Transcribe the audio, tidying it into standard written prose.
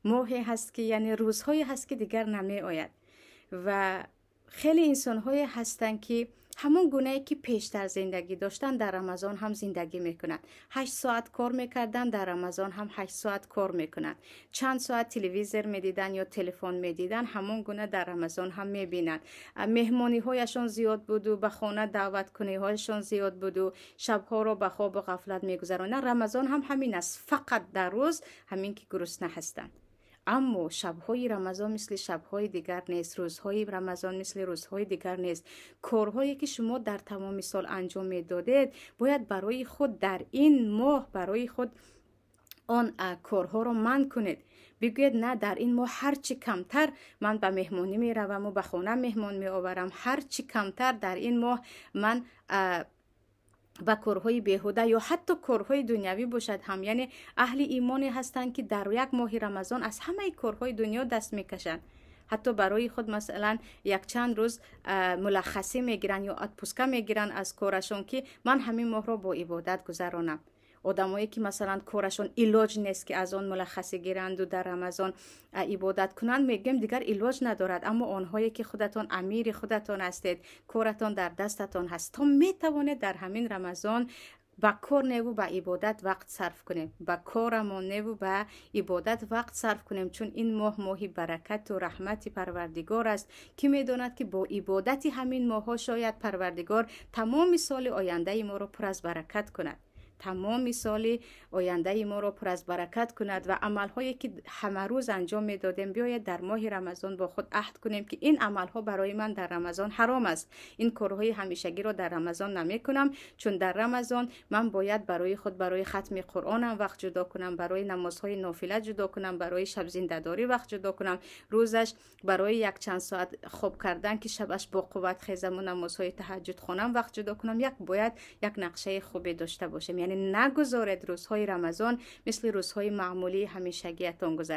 ماهی هست که یعنی روزهایی هست که دیگر نمی آید. و خیلی انسان‌های هستن که همون گونه‌ای که پیشتر زندگی داشتن در رمضان هم زندگی میکنن. 8 ساعت کار میکردن، در رمضان هم 8 ساعت کار میکنن. چند ساعت تلویزیون میدیدن یا تلفن میدیدن، همون گونه در رمضان هم میبینن. مهمانی هایشان زیاد بود و به خانه دعوت کنی هایشان زیاد بود و شبها رو به خواب و غفلت میگذرونن. رمضان هم همین است، فقط در روز همین که گرسنه هستن. اما شبهای رمضان مثل شبهای دیگر نیست، روزهای رمضان مثل روزهای دیگر نیست. کارهایی که شما در تمام سال انجام میدادید باید برای خود در این ماه برای خود آن کارها رو من کنید. بگوید نه، در این ماه هرچی کمتر من به مهمانی می روم و به خانه مهمان می آورم، هرچی کمتر در این ماه من و کارهای بیهوده یا حتی کارهای دنیوی باشد هم، یعنی اهل ایمانی هستند که در یک ماه رمضان از همه کارهای دنیا دست میکشند. حتی برای خود مثلا یک چند روز ملخصی میگیرن یا ادپوسکه میگیرن از کارشون که من همین ماه رو با عبادت گذرانم. آدمایی که مثلا کارشون علاج نیست که از آن ملخصی گیرند و در رمضان عبادت کنند، میگم دیگر علاج ندارد. اما آنهایی که خودتان امیر خودتان هستید، کارتان در دستتان هست، تا میتوانید در همین رمضان با کار نیو به عبادت وقت صرف کنیم، با کارمون نیو به عبادت وقت صرف کنیم، چون این ماه ماهی برکت و رحمت پروردگار است که میداند که با عبادت همین ماه ها شاید پروردگار تمام سال آینده ما رو پر از برکت کند، تمام سال آینده ما رو پر از برکت کند و عملهایی که همه روز انجام میدادیم بیاید در ماه رمضان با خود عهد کنیم که این عملها برای من در رمضان حرام است، این کارهای همیشگی رو در رمضان نمی کنم، چون در رمضان من باید برای خود برای ختم قرآنم وقت جدا کنم، برای نمازهای نافله جدا کنم، برای شب زنده‌داری وقت جدا کنم، روزش برای یک چند ساعت خواب کردن که شبش با قوت خیزم و نمازهای تهجد خونم وقت جدا کنم. باید یک نقشه خوبی داشته باشیم، یعنی نگذارید روزهای رمضان مثل روزهای معمولی همیشگیتان گذرد.